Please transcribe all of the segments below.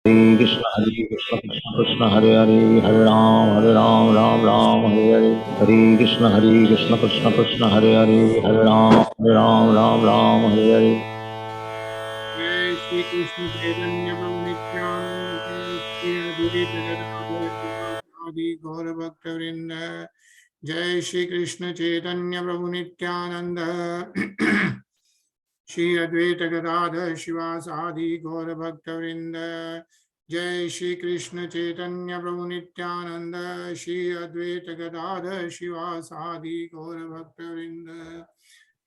Krishna Krishna Hare Hare, Hare Ram, Ram Ram, Hare Hare. Hare Krishna Krishna Krishna Hare Hare, Hare Ram, Ram Hare Hare. जय श्री कृष्ण चैतन्य प्रभु नित्यानंद श्री अद्वैत गदाधर शिवासादि गौर भक्त वृंद। जय श्री कृष्ण चैतन्य प्रभु नित्यानंद श्री अद्वैत गदाधर शिवासादि गौर भक्त वृंद। जय श्री कृष्ण चैतन्य प्रभु नित्यानंद श्री अद्वैत गदाधर शिवासादि गौर भक्त वृंद।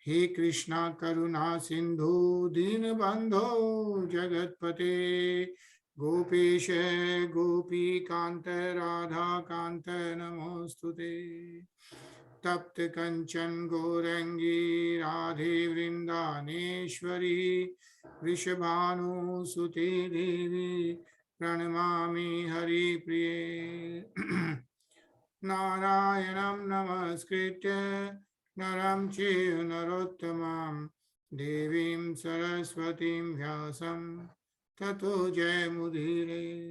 हे कृष्णा करुणा सिंधु दीनबंधो जगतपते गोपेश गोपी कांत राधा कांत नमोस्तुते। तप्त कंचन गौरंगी राधे वृंदानेश्वरी वृषभानुसुते देवी प्रणमामि हरिप्रिये। नारायणं नमस्कृत्य नरं चैव नरोत्तमं देवीं सरस्वतीं व्यासं ततो जयमुदीरये।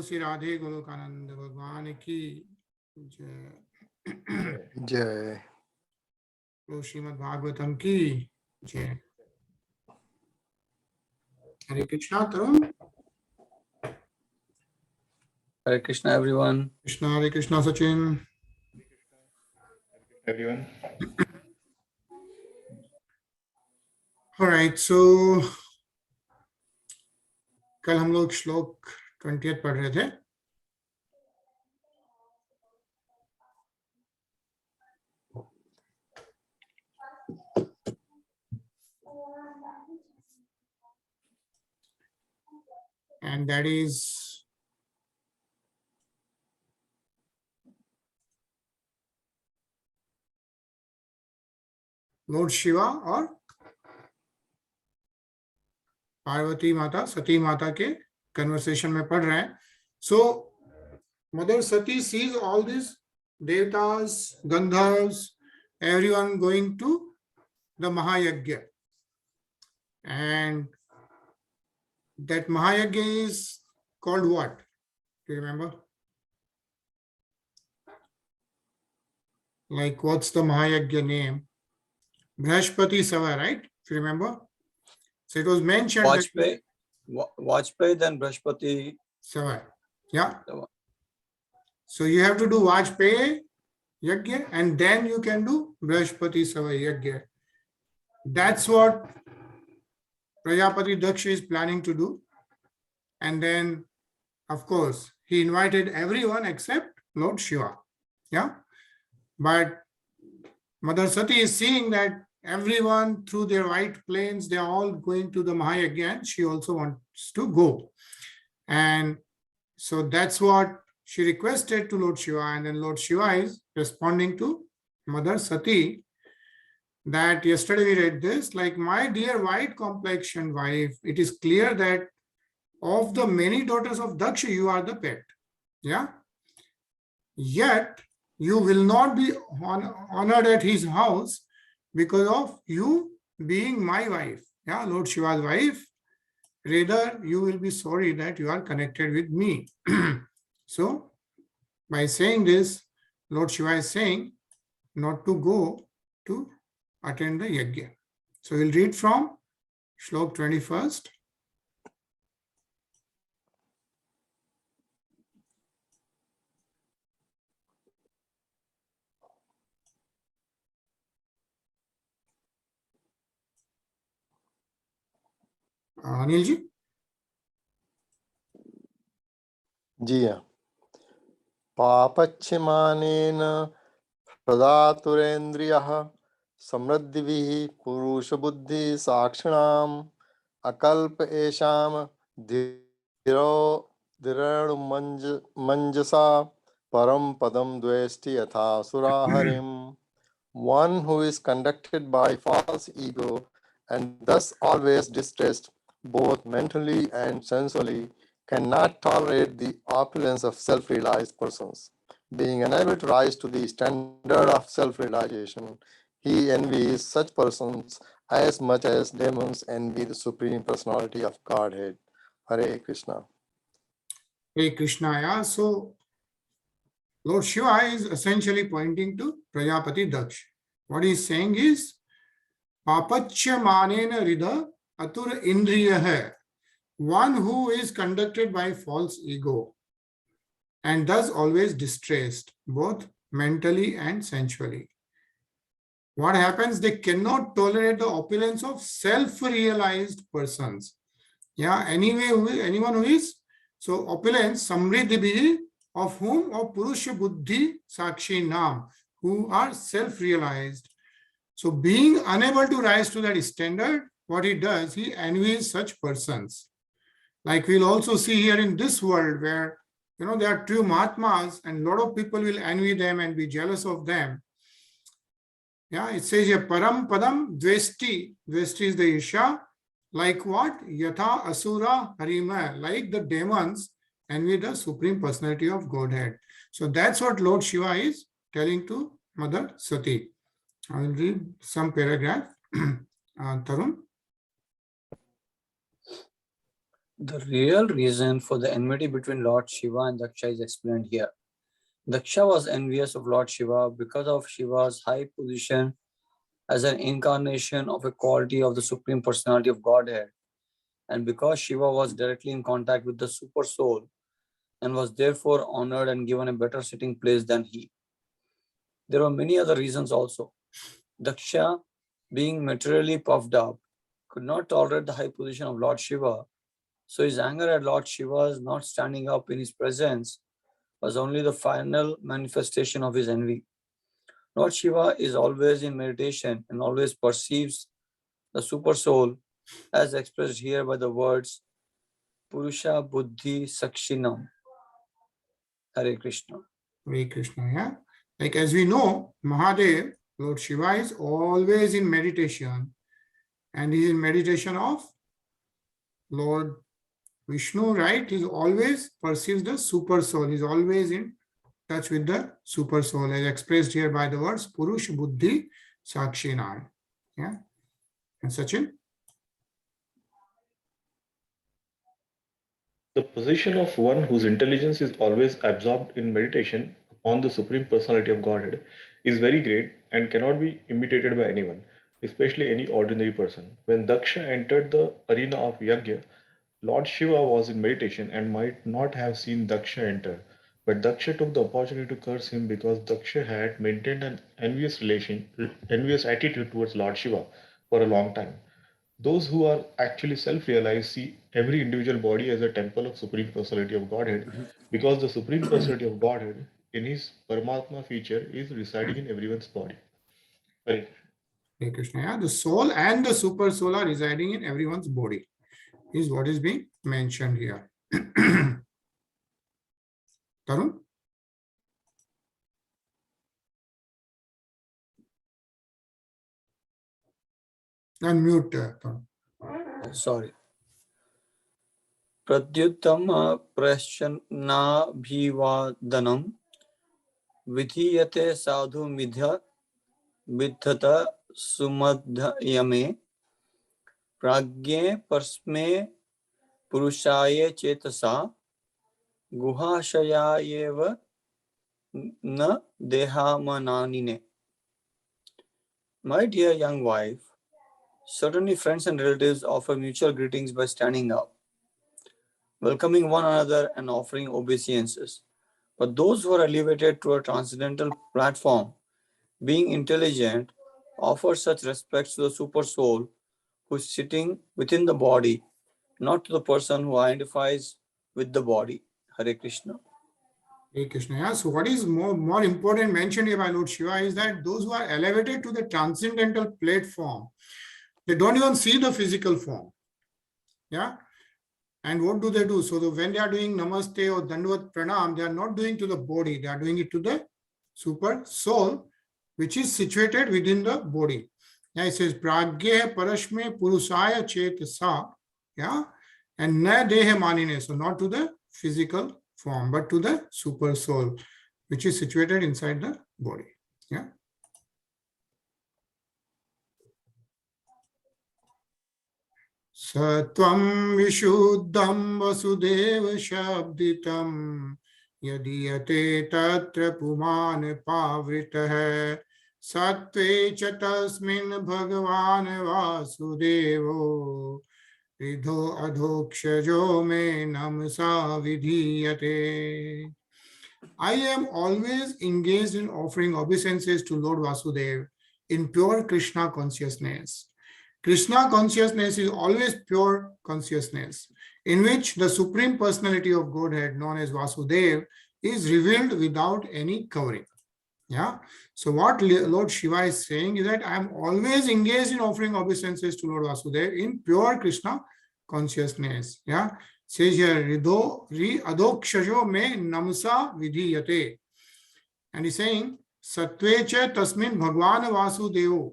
श्री राधे गोलोकानंद भगवान की जय। जय। श्रीमद् भागवतम की जय। हरे कृष्णा तरुण। Hare Krishna everyone. कृष्णा हरे Krishna Sachin. Everyone. All right, so कल हम लोग श्लोक 20 पढ़ रहे थे। And that is Lord Shiva और पार्वती माता सती माता के कन्वर्सेशन में पढ़ रहे हैं। So Mother Sati sees all these devatas, gandharvas, everyone going to the Mahayagya, and that Mahayagya is called what? Do you remember? Like, what's the Mahayagya name? Brahspati Sava, right? If you remember. So it was mentioned Vajpayee, then Brahspati Sava. Yeah. So you have to do Vajpayee Yajna and then you can do Brahspati Sava Yajna. That's what Prajapati Daksha is planning to do. And then, of course, he invited everyone except Lord Shiva. Yeah. But Mother Sati is seeing that everyone through their white planes, they are all going to the Mahayagya, and she also wants to go. And so that's what she requested to Lord Shiva, and then Lord Shiva is responding to Mother Sati that yesterday we read this, like, my dear white complexioned wife, it is clear that of the many daughters of Daksha, you are the pet. Yeah. Yet you will not be honored at his house because of you being my wife. Yeah, Lord Shiva's wife. Rather, you will be sorry that you are connected with me. So, by saying this, Lord Shiva is saying not to go to attend the yajna. So, we'll read from Shlok 21st. Anil ji? जी हाँ। पापच्छमानेन प्रदातुरेन्द्रियः समृद्धिभिः पुरुषबुद्धि साक्षिणाम् अकल्प एषाम धीरोमंजसा परम पदम द्वेष्टि यथा सुराहरिम. One who is conducted by false ego and thus always distressed both mentally and sensually cannot tolerate the opulence of self-realized persons. Being unable to rise to the standard of self-realization, he envies such persons as much as demons envy the Supreme Personality of Godhead. Hare Krishna. Hare Krishna. Yeah. So Lord Shiva is essentially pointing to Prajapati Daksha. What he's saying is, Papachya manena ridha atur indriya hai. One who is conducted by false ego and thus always distressed, both mentally and sensually. What happens? They cannot tolerate the opulence of self-realized persons. Yeah, anyone who is so opulence, samriddhi bihi, of whom, of Purusha Buddhi Sakshi Nam, who are self-realized. So being unable to rise to that standard, what he does, he envies such persons. Like we'll also see here in this world where, there are true Mahatmas and a lot of people will envy them and be jealous of them. Yeah, it says here, Param Padam Dvesti. Dvesti is the Isha. Like what? Yatha Asura Harima. Like the demons envy the Supreme Personality of Godhead. So that's what Lord Shiva is telling to Mother Sati. I will read some paragraph. Tarun. The real reason for the enmity between Lord Shiva and Daksha is explained here. Daksha was envious of Lord Shiva because of Shiva's high position as an incarnation of a quality of the Supreme Personality of Godhead, and because Shiva was directly in contact with the Super Soul and was therefore honored and given a better sitting place than he. There were many other reasons also. Daksha, being materially puffed up, could not tolerate the high position of Lord Shiva, so his anger at Lord Shiva's not standing up in his presence was only the final manifestation of his envy. Lord Shiva is always in meditation and always perceives the Super Soul as expressed here by the words Purusha Buddhi Sakshinam. Hare Krishna. Hare Krishna, yeah. Like as we know, Mahadev, Lord Shiva is always in meditation, and he is in meditation of Lord Vishnu, right? He always perceives the Super Soul. He's always in touch with the Super Soul, as expressed here by the words Purush Buddhi Sakshinam. Yeah. And Sachin? The position of one whose intelligence is always absorbed in meditation upon the Supreme Personality of Godhead is very great and cannot be imitated by anyone, especially any ordinary person. When Daksha entered the arena of Yajna, Lord Shiva was in meditation and might not have seen Daksha enter. But Daksha took the opportunity to curse him because Daksha had maintained an envious attitude towards Lord Shiva for a long time. Those who are actually self-realized see every individual body as a temple of Supreme Personality of Godhead because the Supreme Personality of Godhead in his Paramatma feature is residing in everyone's body. Hare Hare Krishna, yeah. The soul and the Super Soul are residing in everyone's body, is what is being mentioned here. Tarun? Unmute. Tarun. Sorry. Pradyuttama prashannabhivadanam vidhiyate sadhu midhata sumadhyame pragye parsme purushaye chetasa guhashayayeva na dehamananine. My dear young wife, certainly friends and relatives offer mutual greetings by standing up, welcoming one another and offering obeisances. But those who are elevated to a transcendental platform, being intelligent, offer such respects to the Super Soul who is sitting within the body, not to the person who identifies with the body. Hare Krishna. Hare Krishna. Yeah. So what is more important mentioned here by Lord Shiva is that those who are elevated to the transcendental platform, they don't even see the physical form. Yeah. And what do they do? So when they are doing Namaste or Dandavat Pranam, they are not doing to the body, they are doing it to the Super Soul, which is situated within the body. Yeah, it says Pragya Parashme Purusaya Chetasa. Yeah. And Na Dehe Manine. So not to the physical form, but to the Super Soul, which is situated inside the body. Yeah. Satvam vishuddham vasudeva shabditam yadiyate tatra puman pavritah satve cha tasmin bhagavan vasudevo ridho adhokshajo me namsa vidhiyate. I am always engaged in offering obeisances to Lord Vasudeva in pure Krishna consciousness. Krishna consciousness is always pure consciousness, in which the Supreme Personality of Godhead, known as Vasudeva, is revealed without any covering. Yeah. So what Lord Shiva is saying is that I am always engaged in offering obeisances to Lord Vasudeva in pure Krishna consciousness. Yeah. Says here, adokshajo me namsa vidhiyate. And he's saying, Satvecha tasmin bhagwan vasudevo.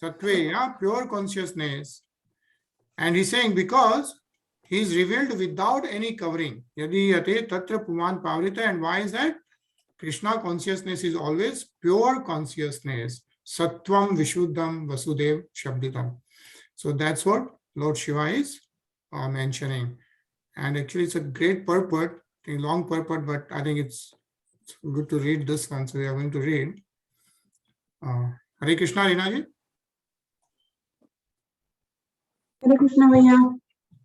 Satve, yeah, pure consciousness. And he's saying because he is revealed without any covering. Yadiyate tatra puman pavrita. And why is that? Krishna consciousness is always pure consciousness. Sattvam Vishuddham Vasudev Shabditam. So that's what Lord Shiva is mentioning. And actually it's a great purport, long purport, but I think it's good to read this one. So we are going to read. Hare Krishna, Rinaji. Hare Krishna Bhaiya.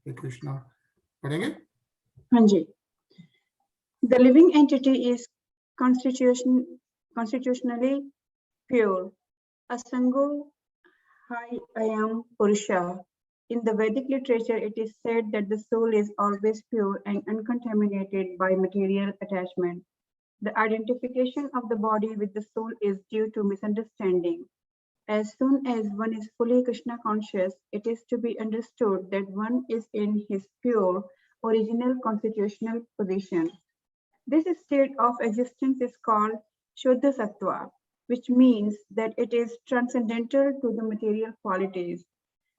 Hare Krishna. Padenge? Hanji. The living entity is constitutionally pure. Asango Hayam Purusha. In the Vedic literature, it is said that the soul is always pure and uncontaminated by material attachment. The identification of the body with the soul is due to misunderstanding. As soon as one is fully Krishna conscious, it is to be understood that one is in his pure, original constitutional position. This state of existence is called Shuddha Sattva, which means that it is transcendental to the material qualities.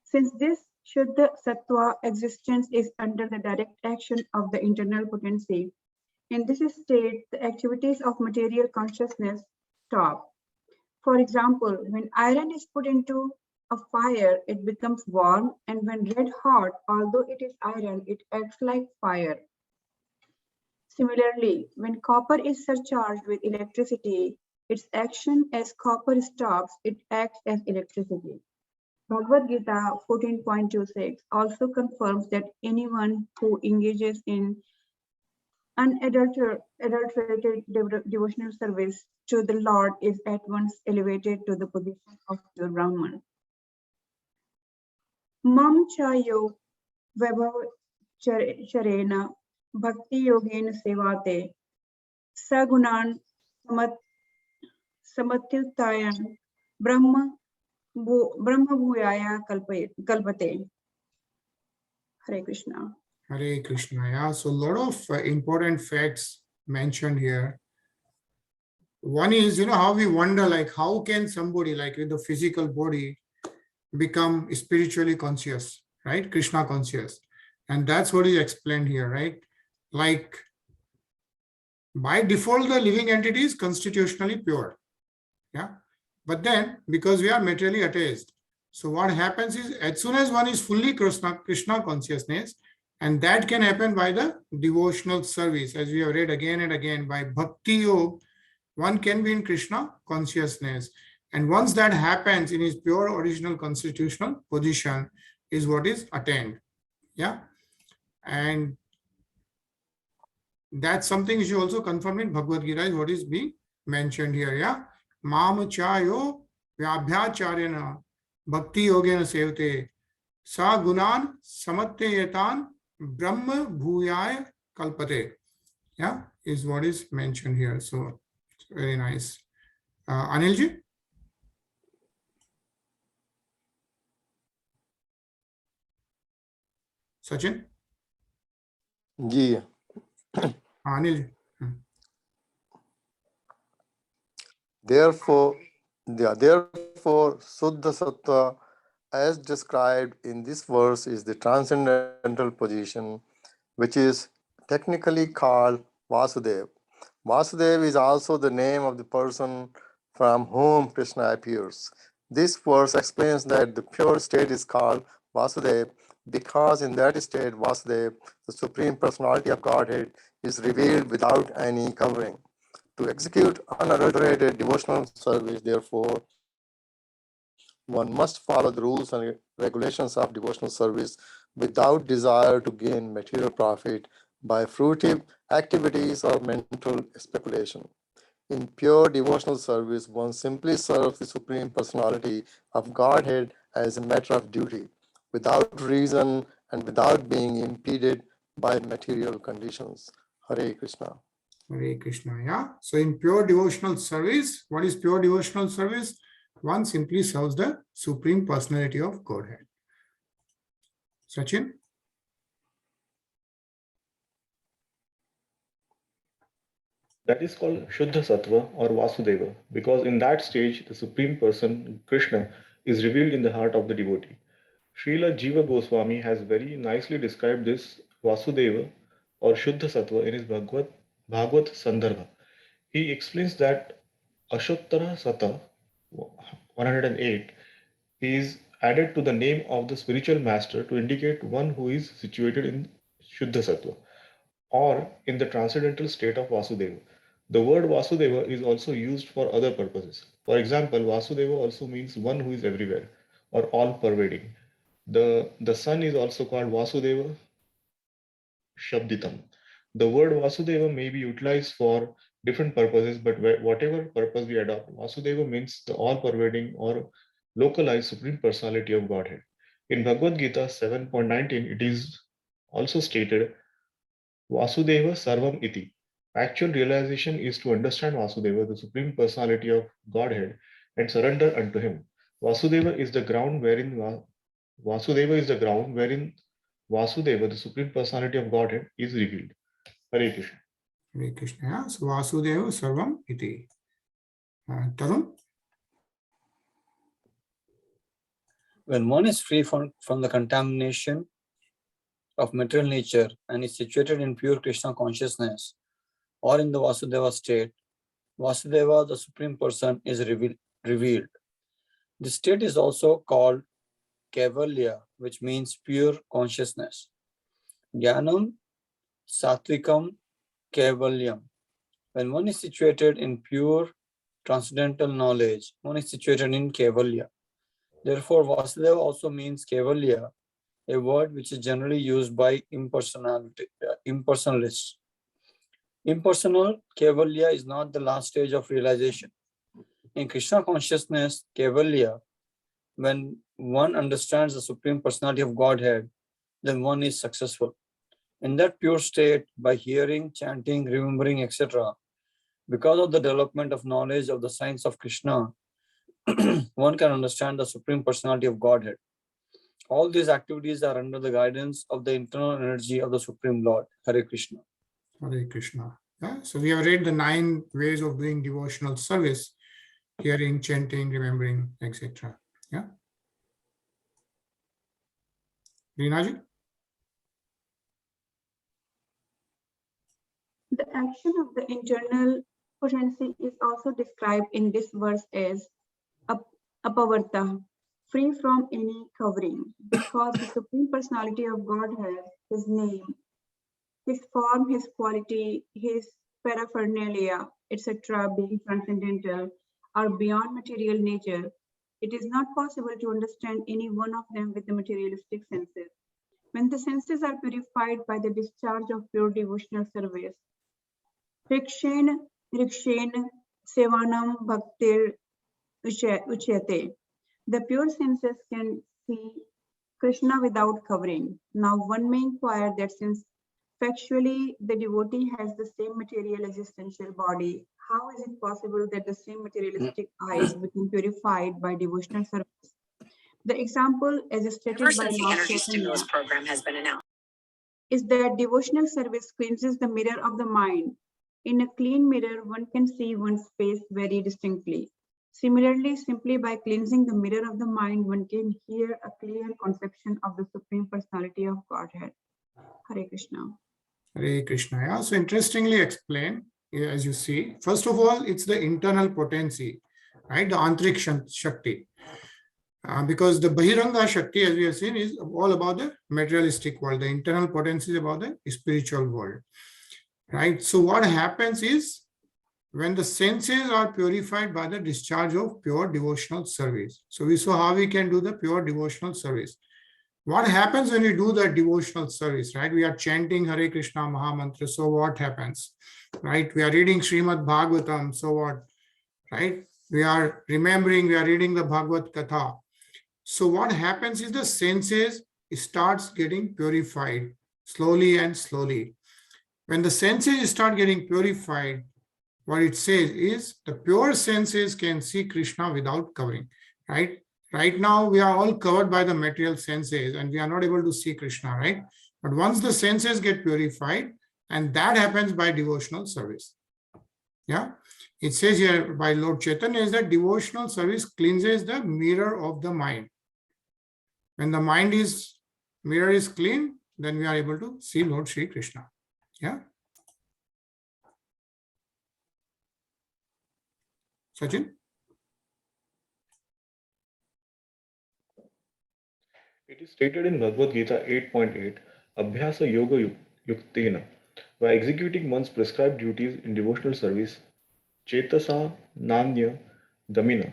Since this Shuddha Sattva existence is under the direct action of the internal potency, in this state, the activities of material consciousness stop. For example, when iron is put into a fire, it becomes warm, and when red hot, although it is iron, it acts like fire. Similarly, when copper is surcharged with electricity, its action as copper stops, it acts as electricity. Bhagavad-Gita 14.26 also confirms that anyone who engages in unadulterated devotional service to the Lord is at once elevated to the position of pure Brahman. Mam chayo vaibhav charena bhakti yogena sevate sagunan samatiltayan brahma bhuyaya kalpate. Hare Krishna. Hare Krishna. Yeah. So a lot of important facts mentioned here. One is, how we wonder, like, how can somebody like with the physical body become spiritually conscious, right? Krishna conscious. And that's what is explained here, right? Like, by default, the living entity is constitutionally pure. Yeah. But then, because we are materially attached, so what happens is, as soon as one is fully Krishna consciousness, and that can happen by the devotional service, as we have read again and again, by Bhakti Yoga, one can be in Krishna consciousness. And once that happens in his pure original constitutional position, is what is attained. Yeah. And that's something which is also confirmed in Bhagavad-Gita, is what is being mentioned here. Yeah. Mam chayo vyabhyacharyana bhakti yogena sevate sa gunan samatteyetan brahma bhuyaya kalpate. Yeah, is what is mentioned here. So very nice. Anilji? Sachin? Ji. Anilji. Therefore, Suddha Sattva, as described in this verse, is the transcendental position, which is technically called Vasudeva. Vasudeva is also the name of the person from whom Krishna appears. This verse explains that the pure state is called Vasudeva, because in that state, Vasudeva, the Supreme Personality of Godhead, is revealed without any covering. To execute unadulterated devotional service, therefore, one must follow the rules and regulations of devotional service without desire to gain material profit by fruitive activities or mental speculation. In pure devotional service, one simply serves the Supreme Personality of Godhead as a matter of duty, without reason and without being impeded by material conditions. Hare Krishna. Hare Krishna. Yeah. So in pure devotional service, what is pure devotional service? One simply serves the Supreme Personality of Godhead. Sachin? That is called Shuddha Sattva or Vasudeva, because in that stage, the Supreme Person, Krishna, is revealed in the heart of the devotee. Srila Jiva Goswami has very nicely described this Vasudeva or Shuddha Sattva in his Bhagavad Sandarbha. He explains that Ashottara Sata 108 is added to the name of the spiritual master to indicate one who is situated in Shuddha Sattva or in the transcendental state of Vasudeva. The word Vasudeva is also used for other purposes. For example, Vasudeva also means one who is everywhere or all pervading. The sun is also called Vasudeva Shabditam. The word Vasudeva may be utilized for different purposes, but whatever purpose we adopt, Vasudeva means the all pervading or localized Supreme Personality of Godhead. In Bhagavad-Gita 7.19, it is also stated Vasudeva Sarvam Iti. Actual realization is to understand Vasudeva, the Supreme Personality of Godhead, and surrender unto him. Vasudeva is the ground wherein Vasudeva, the Supreme Personality of Godhead, is revealed. Hare Krishna. Hare Krishna. Yeah. So Vasudeva Sarvam Iti. Tarun? When one is free from the contamination of material nature and is situated in pure Krishna consciousness or in the Vasudeva state, Vasudeva, the Supreme Person, is revealed. This state is also called Kaivalya, which means pure consciousness. Jnanam Satvikam Kaivalyam. When one is situated in pure transcendental knowledge, one is situated in Kaivalya. Therefore, Vasudeva also means Kaivalya, a word which is generally used by impersonalists. Impersonal Kaivalya is not the last stage of realization. In Krishna consciousness, Kaivalya, when one understands the Supreme Personality of Godhead, then one is successful. In that pure state, by hearing, chanting, remembering, etc., because of the development of knowledge of the science of Krishna, one can understand the Supreme Personality of Godhead. All these activities are under the guidance of the internal energy of the Supreme Lord. Hare Krishna. Hare Krishna. Yeah. So we have read the 9 ways of doing devotional service: hearing, chanting, remembering, etc. Yeah. Reenaji? The action of the internal potency is also described in this verse as apavarta, free from any covering, because the Supreme Personality of Godhead, his name, his form, his quality, his paraphernalia, etc., being transcendental or beyond material nature, it is not possible to understand any one of them with the materialistic senses. When the senses are purified by the discharge of pure devotional service, Rikshen Sevanam Bhaktir Uchyate, the pure senses can see Krishna without covering. Now one may inquire that since factually the devotee has the same material existential body, how is it possible that the same materialistic eyes become purified by devotional service? The example, as stated by Lord Chaitanya, is that devotional service cleanses the mirror of the mind. In a clean mirror, one can see one's face very distinctly. Similarly, simply by cleansing the mirror of the mind, one can hear a clear conception of the Supreme Personality of Godhead. Hare Krishna. Hare Krishna. Yeah. So interestingly explained, as you see, first of all, it's the internal potency, right? The Antrik Shakti. Because the Bahiranga Shakti, as we have seen, is all about the materialistic world. The internal potency is about the spiritual world, right? So what happens is, when the senses are purified by the discharge of pure devotional service. So we saw how we can do the pure devotional service. What happens when we do the devotional service, right? We are chanting Hare Krishna Mahamantra. So what happens, right? We are reading Srimad Bhagavatam. So what, right? We are remembering, we are reading the Bhagavad-Gita. So what happens is the senses starts getting purified slowly and slowly. When the senses start getting purified, what it says is the pure senses can see Krishna without covering, right? Right now, we are all covered by the material senses and we are not able to see Krishna, right? But once the senses get purified, and that happens by devotional service. Yeah, it says here by Lord Chaitanya is that devotional service cleanses the mirror of the mind. When the mirror is clean, then we are able to see Lord Shri Krishna. Yeah. Sachin? It is stated in Bhagavad-Gita 8.8, Abhyasa Yoga Yuktena. By executing one's prescribed duties in devotional service, Chetasa Nanya Damina,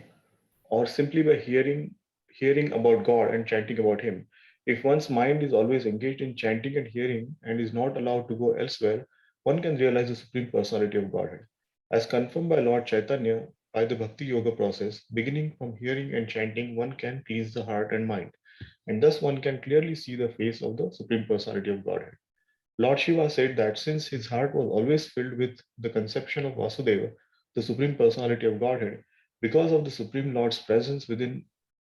or simply by hearing about God and chanting about Him. If one's mind is always engaged in chanting and hearing and is not allowed to go elsewhere, one can realize the Supreme Personality of Godhead. As confirmed by Lord Chaitanya, by the Bhakti Yoga process, beginning from hearing and chanting, one can please the heart and mind, and thus one can clearly see the face of the Supreme Personality of Godhead. Lord Shiva said that since his heart was always filled with the conception of Vasudeva, the Supreme Personality of Godhead, because of the Supreme Lord's presence within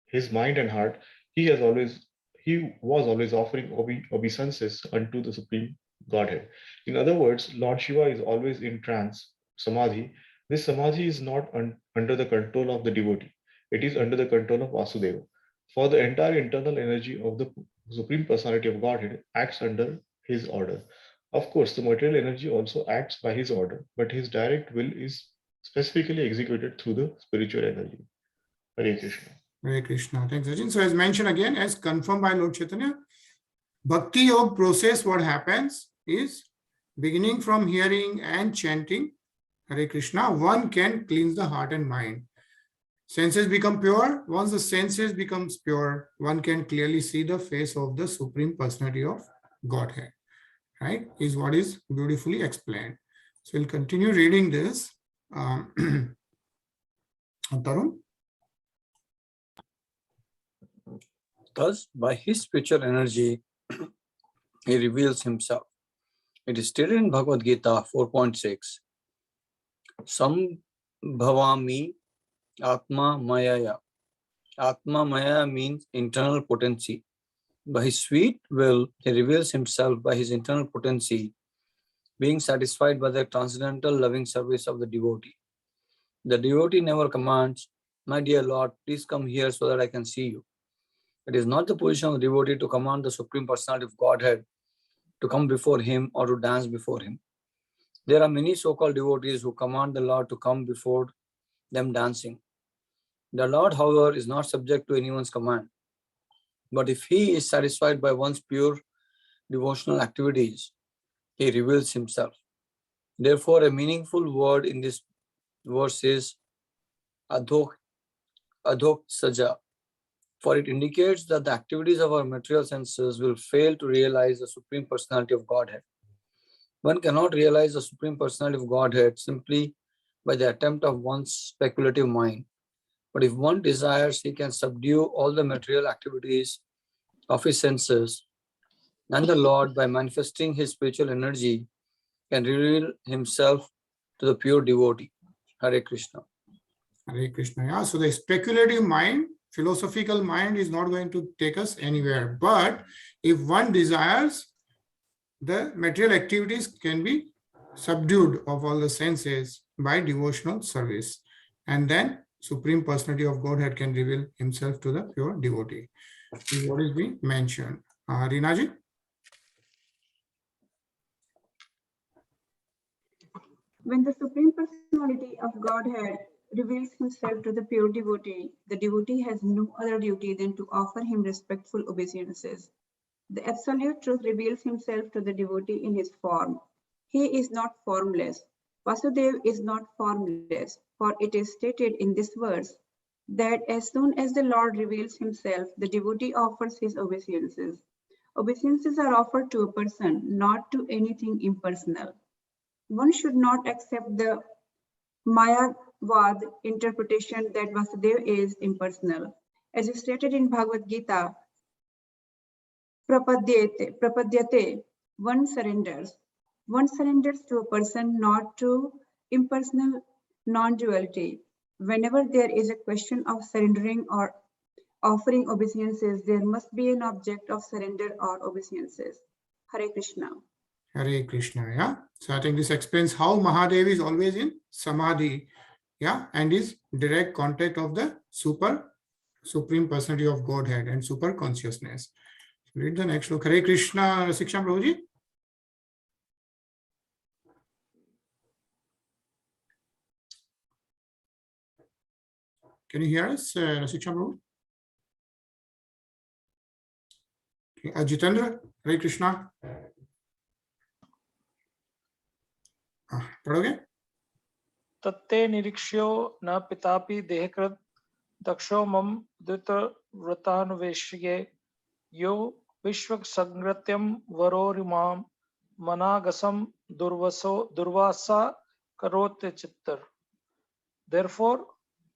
his mind and heart, he was always offering obeisances unto the Supreme Godhead. In other words, Lord Shiva is always in trance, samadhi. This samadhi is not under the control of the devotee. It is under the control of Vasudeva. For the entire internal energy of the Supreme Personality of Godhead acts under his order. Of course, the material energy also acts by his order, but his direct will is specifically executed through the spiritual energy. Hare Krishna. Hare Krishna. Thanks, Sachin. So as mentioned again, as confirmed by Lord Chaitanya, Bhakti Yoga process, what happens is, beginning from hearing and chanting Hare Krishna, one can cleanse the heart and mind. Senses become pure. Once the senses becomes pure, one can clearly see the face of the Supreme Personality of Godhead. Right? Is what is beautifully explained. So we'll continue reading this. Tarun? Thus, by his spiritual energy, he reveals himself. It is stated in Bhagavad-Gita 4.6, Sambhavami Atma Mayaya. Atma Maya means internal potency. By his sweet will, he reveals himself by his internal potency, being satisfied by the transcendental loving service of the devotee. The devotee never commands, "My dear Lord, please come here so that I can see you." It is not the position of the devotee to command the Supreme Personality of Godhead to come before him or to dance before him. There are many so-called devotees who command the Lord to come before them dancing. The Lord, however, is not subject to anyone's command. But if he is satisfied by one's pure devotional activities, he reveals himself. Therefore, a meaningful word in this verse is adhok saja, for it indicates that the activities of our material senses will fail to realize the Supreme Personality of Godhead. One cannot realize the Supreme Personality of Godhead simply by the attempt of one's speculative mind. But if one desires, he can subdue all the material activities of his senses, and the Lord, by manifesting his spiritual energy, can reveal himself to the pure devotee. Hare Krishna. Hare Krishna. Yeah. So the speculative mind, philosophical mind is not going to take us anywhere. But if one desires, the material activities can be subdued of all the senses by devotional service. And then Supreme Personality of Godhead can reveal himself to the pure devotee. This is what is being mentioned. Rinaji? When the Supreme Personality of Godhead reveals himself to the pure devotee, the devotee has no other duty than to offer him respectful obeisances. The Absolute Truth reveals himself to the devotee in his form. He is not formless. Vasudeva is not formless, for it is stated in this verse that as soon as the Lord reveals himself, the devotee offers his obeisances. Obeisances are offered to a person, not to anything impersonal. One should not accept the Mayavad interpretation that Vasudeva is impersonal. As stated in Bhagavad-Gita, prapadyate, one surrenders. One surrenders to a person, not to impersonal non-duality. Whenever there is a question of surrendering or offering obeisances, there must be an object of surrender or obeisances. Hare Krishna. Hare Krishna, yeah. So I think this explains how Mahadev is always in Samadhi, yeah, and is direct contact of the Supreme Personality of Godhead and super consciousness. Read the next look. Hare Krishna, Siksha Prabhuji. Can you hear us, Siksha Prabhu? Okay. Jitendra, Hare Krishna. पढ़ोगे? तत्ते निरीक्ष्यो न पितापि देहकृत दक्षो मम द्वितव्रतान्वेष्ये यो विश्वसंग्रत्यं वरोरिमां मनागसं durvasa karote chittar. Therefore,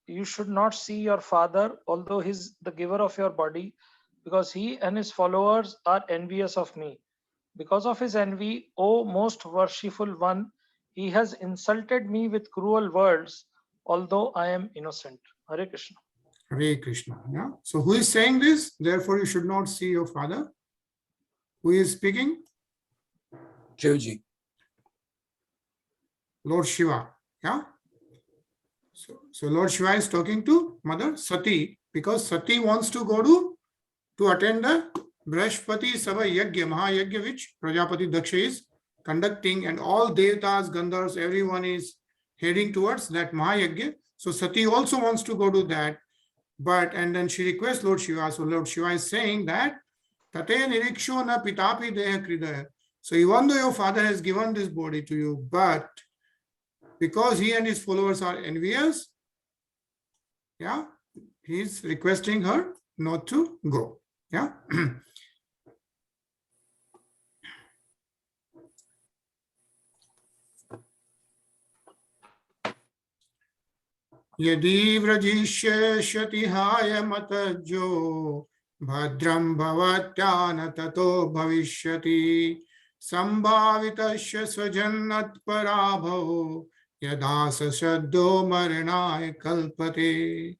you should not see your father, although he is the giver of your body, because he and his followers are envious of me. Because of his envy, O most worshipful one, he has insulted me with cruel words, although I am innocent. Hare Krishna. Hare Krishna. Yeah. So who is saying this? Therefore, you should not see your father. Who is speaking? Shivji. Lord Shiva. Yeah. So Lord Shiva is talking to Mother Sati, because Sati wants to go to attend the Brahspati Sabha Yagya, Mahayagya, which Prajapati Daksha is conducting, and all Devatas, Gandhars, everyone is heading towards that Mahayagya. So Sati also wants to go to that, and then she requests Lord Shiva. So Lord Shiva is saying that Tate niriksho na pitapi deha kridaya. So even though your father has given this body to you, but because he and his followers are envious, yeah, he is requesting her not to go. Yeah. Yadi vrajishyati haya matajo bhadram bhavatyana tato bhavishyati sambhavitasya swajannat parabhavo yada sashaddo maranaya kalpate.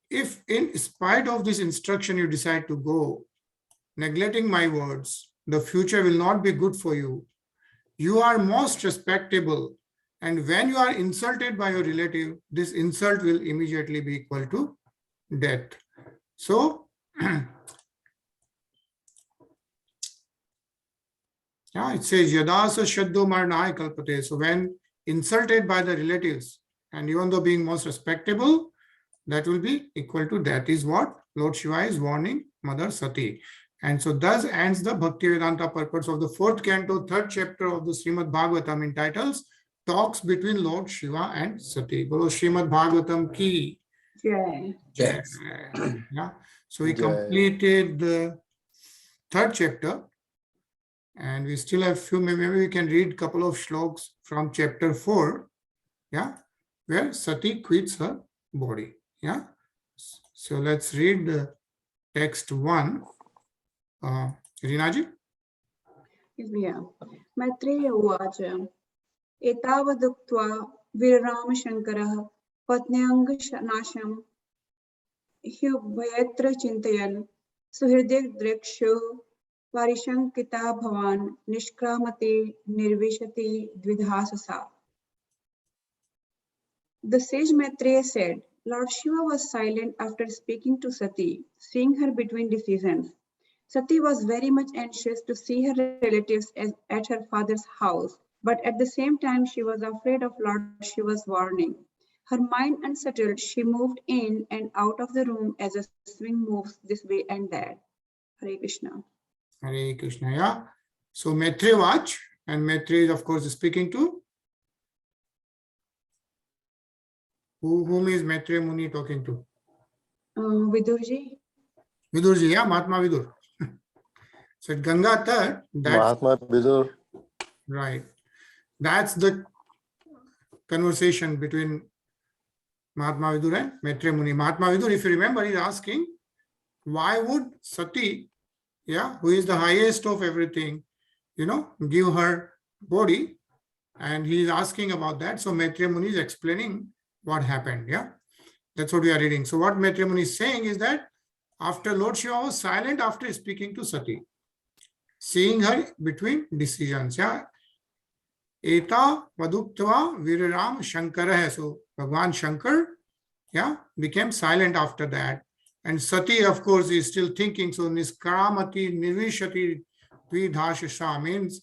If in spite of this instruction you decide to go, neglecting my words, the future will not be good for you. You are most respectable, and when you are insulted by your relative, this insult will immediately be equal to death. So, yeah, it says Yadasa Shaddo Marnai Kalpate. So when insulted by the relatives, and even though being most respectable, that will be equal to death, is what Lord Shiva is warning Mother Sati. And so thus ends the Bhaktivedanta purpose of the 4th canto, 3rd chapter of the Srimad Bhagavatam, entitled Talks between Lord Shiva and Sati. Bolo Srimad Bhagavatam ki Jai. Jai. Yeah. So we completed the 3rd chapter, and we still have few, maybe we can read a couple of shlokas from chapter 4, yeah, where Sati quits her body. Yeah. So let's read the text 1. Rinaji? Yeah. Maitreya uvacha etavaduktva virram shankarah patnyang nasham hyubhayatra chintayan suhridik drikshu parishankita bhavan nishkramati nirvishati dvidhasasa. The sage Maitreya said, Lord Shiva was silent after speaking to Sati, seeing her between decisions. Sati was very much anxious to see her relatives at her father's house, But at the same time, she was afraid of Lord Shiva's warning. Her mind unsettled, she moved in and out of the room as a swing moves this way and that. Hare Krishna. Hare Krishna. Yeah. So Maitreya watch, and Maitreya is of course speaking to whom is Maitreya Muni talking to? Vidurji. Vidurji, yeah, Mahatma Vidur. So at Ganga Tat, that's Mahatma Vidur. right. That's the conversation between Mahatma Vidur and Maitreya Muni. Mahatma Vidur, if you remember, is asking, why would Sati, yeah, who is the highest of everything, give her body? And he is asking about that. So Maitreya Muni is explaining what happened. Yeah, that's what we are reading. So what Maitreya Muni is saying is that after Lord Shiva was silent after speaking to Sati, seeing her between decisions. Yeah, Eta Vaduktva Viraram Shankara. So Bhagwan Shankar, yeah, became silent after that. And Sati, of course, is still thinking. So Niskaramati Nirvishati Dvidhashasha means,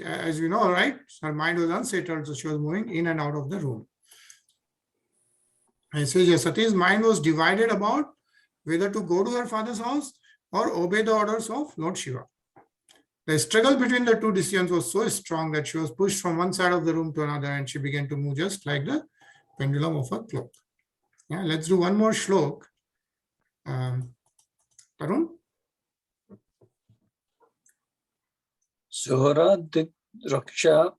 as you know, right? Her mind was unsettled, so she was moving in and out of the room. And so Sati's mind was divided about whether to go to her father's house or obey the orders of Lord Shiva. The struggle between the two decisions was so strong that she was pushed from one side of the room to another, and she began to move just like the pendulum of a clock. Yeah, let's do one more shlok. Tarun? Suhara Raksha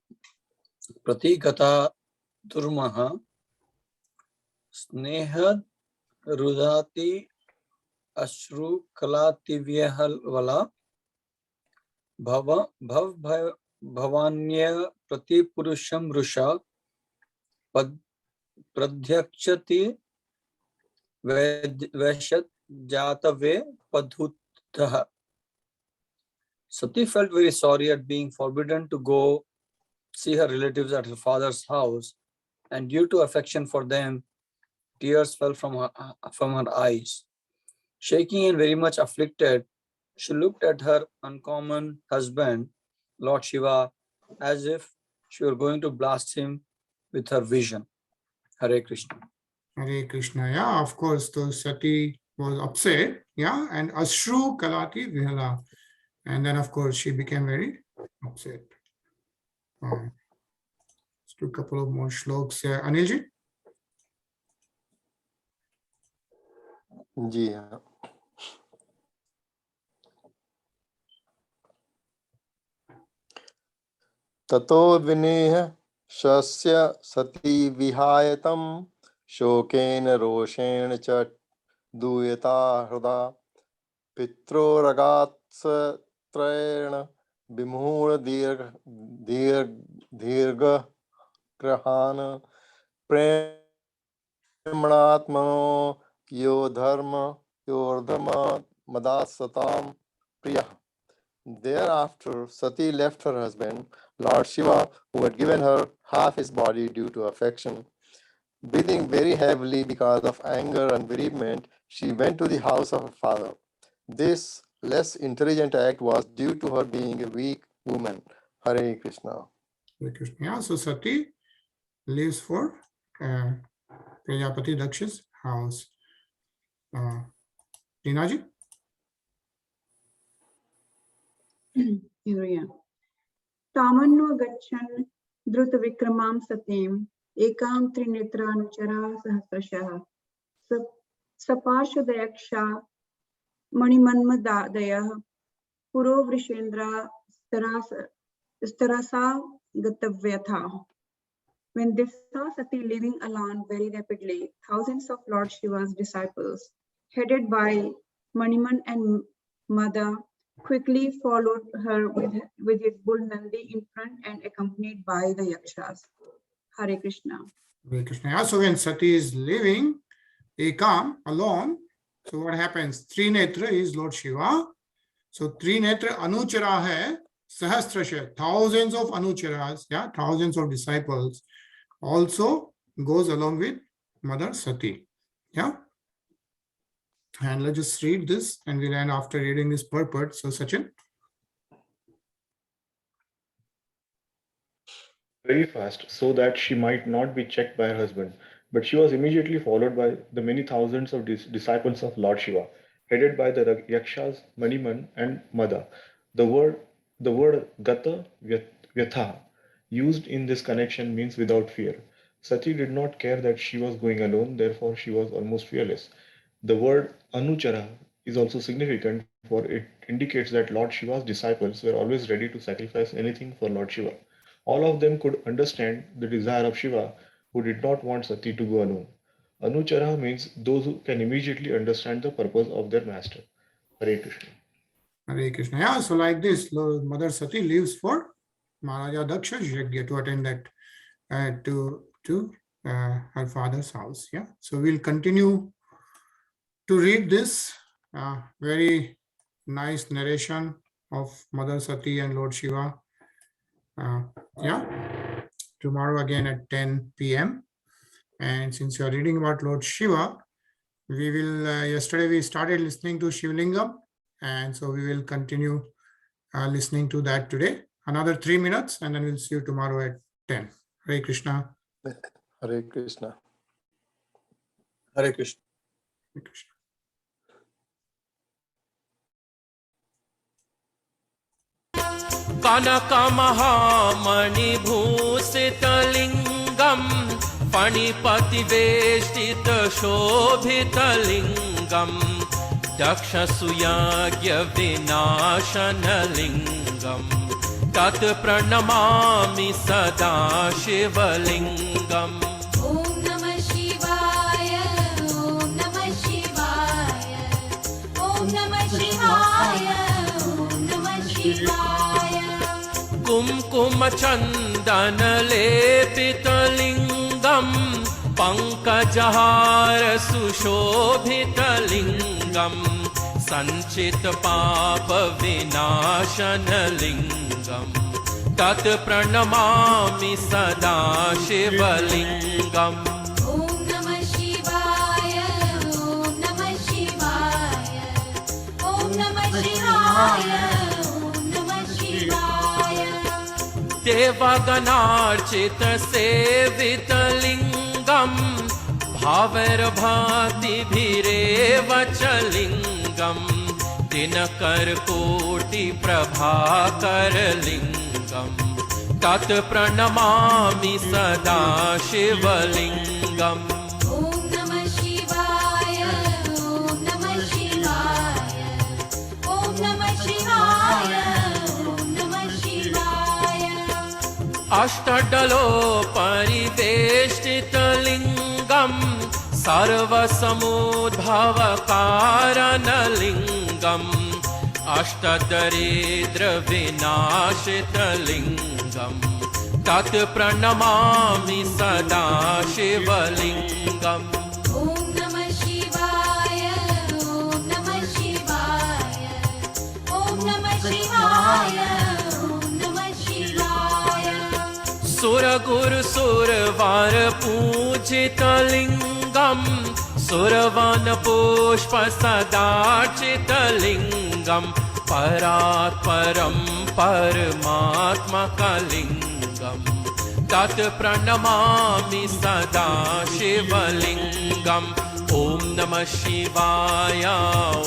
Pratigata Durmaha Snehad Rudati Ashru Kalativyhala Bhavanya Prati Purusham Rusha Pradhyakshati Veshat Jatave Padhutaha. Sati felt very sorry at being forbidden to go see her relatives at her father's house, and due to affection for them, tears fell from her eyes. Shaking and very much afflicted, she looked at her uncommon husband, Lord Shiva, as if she were going to blast him with her vision. Hare Krishna. Hare Krishna. Yeah, of course, the Sati was upset. Yeah, and Ashru Kalati Vihala. And then, of course, she became very upset. Let's do a couple of more shloks here. Anilji? जी हाँ. ततो विनेह शस्य सती विहायतं शोकेन रोषेण च दूयता हृदा पित्रोरगात्सत्रेण विमूढ दीर्घग्रहान् प्रेम्णात्मनो यो धर्म मदासतां प्रियः. Thereafter, Sati left her husband, Lord Shiva, who had given her half his body due to affection. Breathing very heavily because of anger and bereavement, she went to the house of her father. This less intelligent act was due to her being a weak woman. Hare Krishna. Hare Krishna. Yeah, so Sati lives for Prajapati Daksha's house. Rinaji? Here we are. Tamanno gachan druta vikramam satim ekam trinetra anuchara sahasrashah sapashadayaksha manimanmadayah puro vrishendra starasa gatavyatha. When they saw Sati living alone very rapidly, thousands of Lord Shiva's disciples, headed by Maniman and Mada, quickly followed her with his bull Nandi in front and accompanied by the Yakshas. Hare Krishna. Hare Krishna. Yeah, so when Sati is living ekam, alone, so what happens? Trinetra is Lord Shiva. So Trinetra Anuchara hai Sahasrasha, thousands of Anucharas, yeah, thousands of disciples, also goes along with Mother Sati. Yeah. And let's just read this and we'll end after reading this purport. So Sachin. very fast so that she might not be checked by her husband. But she was immediately followed by the many thousands of disciples of Lord Shiva, headed by the Yakshas, Maniman, and Mada. The word, the word Gata Vyatha used in this connection means without fear. Sati did not care that she was going alone, therefore she was almost fearless. The word Anuchara is also significant, for it indicates that Lord Shiva's disciples were always ready to sacrifice anything for Lord Shiva. All of them could understand the desire of Shiva, who did not want Sati to go alone. Anuchara means those who can immediately understand the purpose of their master. Hare Krishna. Hare Krishna. Yeah, so like this, Mother Sati leaves for Maharaja Daksha's yajna to attend that to her father's house. Yeah, so we'll continue to read this very nice narration of Mother Sati and Lord Shiva. Yeah, tomorrow again at 10 p.m. And since you are reading about Lord Shiva, we will, yesterday we started listening to Shivlingam, and so we will continue listening to that today. Another 3 minutes, and then we'll see you tomorrow at 10. Hare Krishna. Hare Krishna. Hare Krishna. Hare Krishna. कनकमहामणिभूषितलिङ्गं फणिपतिवेष्टितशोभितलिङ्गं दक्षसूयाज्ञविनाशनलिङ्गं तत् प्रणमामि सदा शिवलिङ्गम् ॐ नमः शिवाय ॐ नमः शिवाय ॐ नमः शिवाय ॐ नमः शिवाय कुङ्कुमचन्दनलेपितलिङ्गं पङ्कजहार सुशोभितलिङ्गं सञ्चितपापविनाशनलिङ्गं तत् प्रणमामि सदा शिवलिङ्गम् ॐ नमः शिवाय ॐ नमः शिवाय ॐ नमः शिवाय ॐ नमः शिवाय देवगणार्चितसेवितलिङ्गं भावैर्भातिभिरेव च लिङ्गं दिनकरकोटिप्रभाकरलिङ्गं तत् प्रणमामि सदा शिवलिङ्गम् ॐ नमः शिवाय ॐ नमः शिवाय ॐ नमः शिवाय ॐ नमः शिवाय अष्टदलोपरिवेष्टितलिङ्गं सर्वसमुद्भवकारणलिङ्गम् अष्टदरिद्रविनाशितलिङ्गं तत् प्रणमामि सदा शिवलिङ्गम् ॐ नमः शिवाय ॐ नमः शिवाय ॐ नमः शिवाय ॐ नमः शिवाय सुरगुरुसुरवर पूजितलिङ्गं सुरवनपुष्पसदार्चितलिङ्गं परात्परं परमात्मकलिङ्गं तत् प्रणमामि सदा शिवलिङ्गम् ॐ नमः शिवाय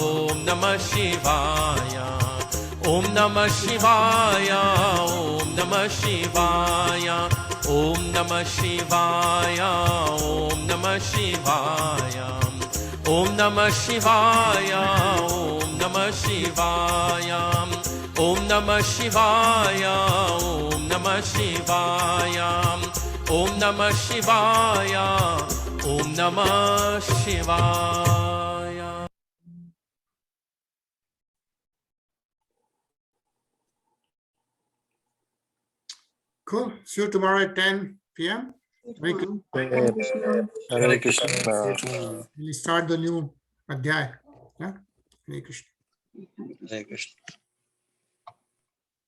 ॐ नमः शिवाय ॐ नमः शिवाय ॐ नमः शिवाय ॐ नमः शिवाय ॐ नमः शिवाय ॐ नमः शिवाय ॐ नमः शिवाय ॐ नमः शिवाय ॐ नमः शिवाय ॐ नमः शिवाय ॐ नमः शिवाय Cool. See you tomorrow at 10 p.m. Hare Krishna. Hare Krishna. We'll start the new Adhyay. Yeah? Hare Krishna. Hare Krishna.